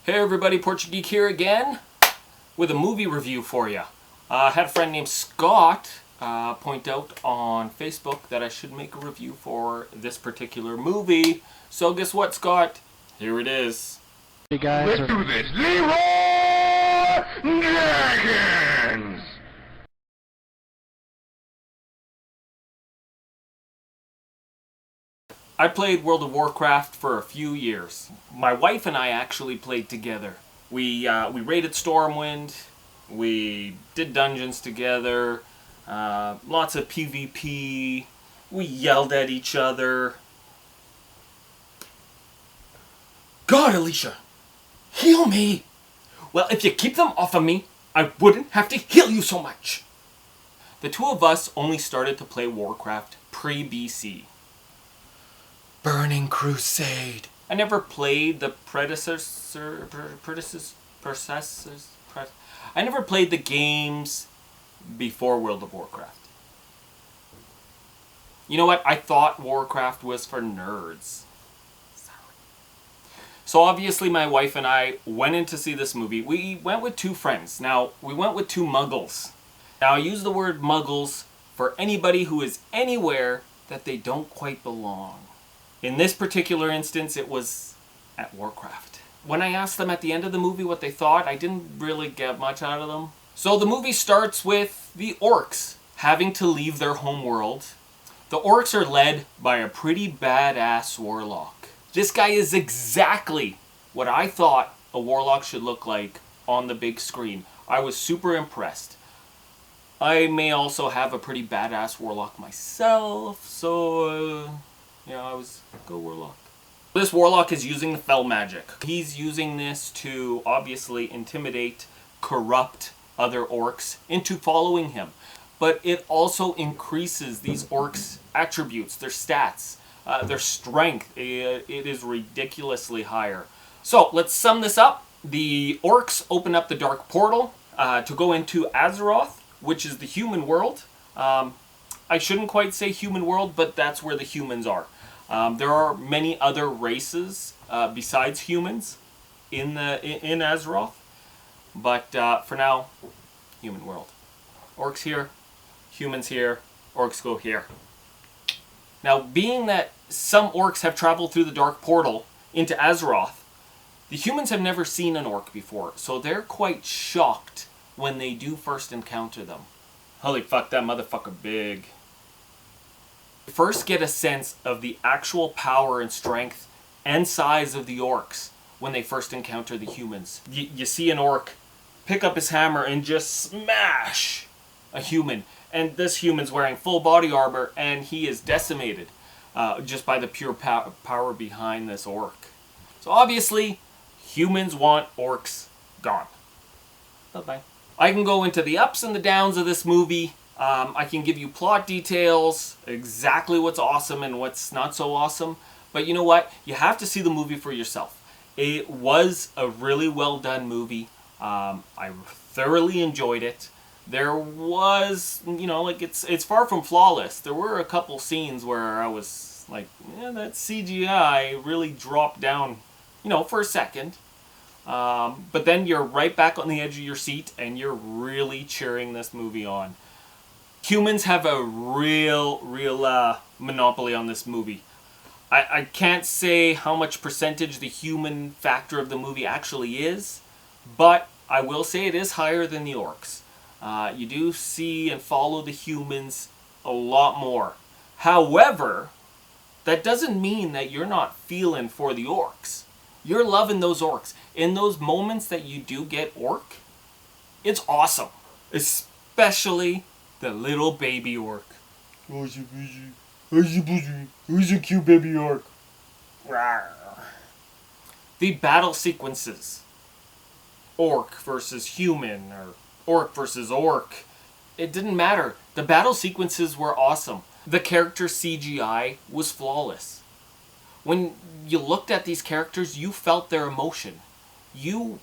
Hey everybody, Portugeek here again with a movie review for you. I had a friend named Scott point out on Facebook that I should make a review for this particular movie. So guess what, Scott? Here it is. Hey guys, Let's do this. Leroy Dragons! I played World of Warcraft for a few years. My wife and I actually played together. We raided Stormwind, we did dungeons together, lots of PvP, we yelled at each other. God, Alicia, heal me! Well, if you keep them off of me, I wouldn't have to heal you so much. The two of us only started to play Warcraft pre-BC. Burning Crusade. I never played the I never played the games before World of Warcraft. You know what? I thought Warcraft was for nerds. So obviously my wife and I went in to see this movie. We went with two friends. Now, we went with two muggles. Now, I use the word muggles for anybody who is anywhere that they don't quite belong. In this particular instance, it was at Warcraft. When I asked them at the end of the movie what they thought, I didn't really get much out of them. So the movie starts with the orcs having to leave their homeworld. The orcs are led by a pretty badass warlock. This guy is exactly what I thought a warlock should look like on the big screen. I was super impressed. I may also have a pretty badass warlock myself, so yeah, I was go warlock. This warlock is using the fel magic. He's using this to obviously intimidate, corrupt other orcs into following him. But it also increases these orcs' attributes, their stats, their strength. It is ridiculously higher. So let's sum this up. The orcs open up the dark portal to go into Azeroth, which is the human world. I shouldn't quite say human world, but that's where the humans are. There are many other races besides humans in Azeroth, but for now, human world. Orcs here, humans here, orcs go here. Now, being that some orcs have traveled through the dark portal into Azeroth, the humans have never seen an orc before, so they're quite shocked when they do first encounter them. Holy fuck, that motherfucker big. First get a sense of the actual power and strength and size of the orcs when they first encounter the humans. You see an orc pick up his hammer and just smash a human. And this human's wearing full body armor and he is decimated just by the pure power behind this orc. So obviously, humans want orcs gone. Bye-bye. I can go into the ups and the downs of this movie. I can give you plot details, exactly what's awesome and what's not so awesome. But you know what? You have to see the movie for yourself. It was a really well done movie. I thoroughly enjoyed it. There was, it's far from flawless. There were a couple scenes where I was like, yeah, that CGI really dropped down, for a second. But then you're right back on the edge of your seat and you're really cheering this movie on. Humans have a real monopoly on this movie. I can't say how much percentage the human factor of the movie actually is, but I will say it is higher than the orcs. You do see and follow the humans a lot more. However, that doesn't mean that you're not feeling for the orcs. You're loving those orcs. In those moments that you do get orc, it's awesome. Especially the little baby orc. Who's a cute baby orc? The battle sequences. Orc versus human, or orc versus orc. It didn't matter. The battle sequences were awesome. The character CGI was flawless. When you looked at these characters, you felt their emotion. You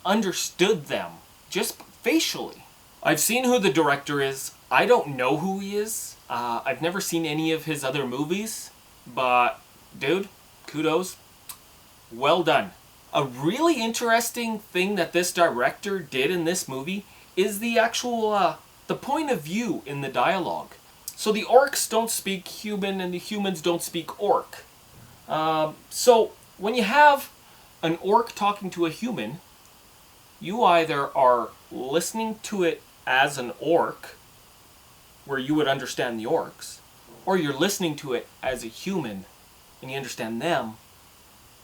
understood them, just facially. I've seen who the director is. I don't know who he is. I've never seen any of his other movies. But, dude, kudos. Well done. A really interesting thing that this director did in this movie is the actual, the point of view in the dialogue. So the orcs don't speak human and the humans don't speak orc. So when you have an orc talking to a human, you either are listening to it as an orc, where you would understand the orcs, or you're listening to it as a human and you understand them,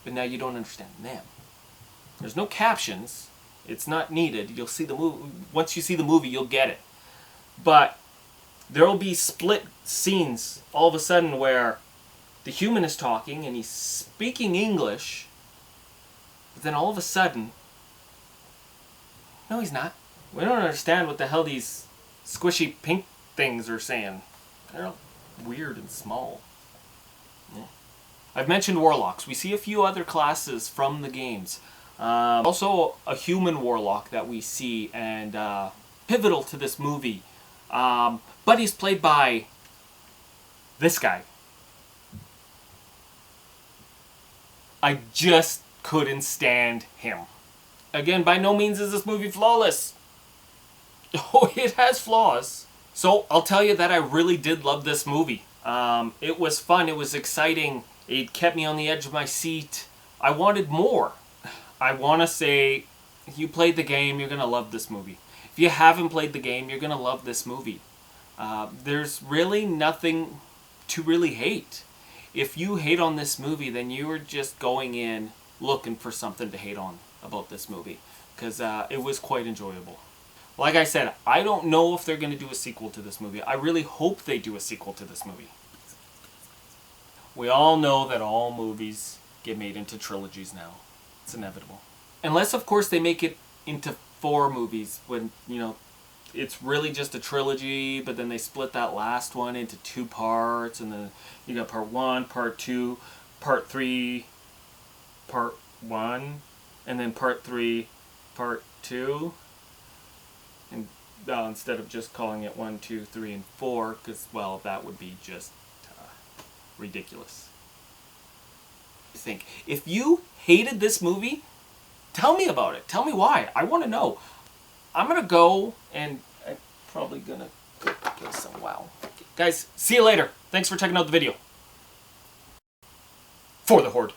but now you don't understand them. There's no captions. It's not needed. You'll see the movie. Once you see the movie, you'll get it. But there will be split scenes all of a sudden where the human is talking and he's speaking English, but then all of a sudden, no, he's not. We don't understand what the hell these squishy pink things are saying. They're all weird and small. Yeah. I've mentioned warlocks. We see a few other classes from the games. Also a human warlock that we see and pivotal to this movie. But he's played by this guy. I just couldn't stand him. Again, by no means is this movie flawless. Oh, it has flaws. So I'll tell you that I really did love this movie. It was fun. It was exciting. It kept me on the edge of my seat. I wanted more. I want to say, if you played the game, you're going to love this movie. If you haven't played the game, you're going to love this movie. There's really nothing to really hate. If you hate on this movie, then you were just going in looking for something to hate on about this movie. Because it was quite enjoyable. Like I said, I don't know if they're going to do a sequel to this movie. I really hope they do a sequel to this movie. We all know that all movies get made into trilogies now. It's inevitable. Unless, of course, they make it into 4 movies when, you know, it's really just a trilogy, but then they split that last one into 2 parts, and then you got part 1, part 2, part 3, part 1, and then part 3, part 2. And instead of just calling it 1, 2, 3, and 4, because, well, that would be just ridiculous. Think. If you hated this movie, tell me about it. Tell me why. I want to know. I'm going to go and I'm probably going to go get some wow. Guys, see you later. Thanks for checking out the video. For the Horde.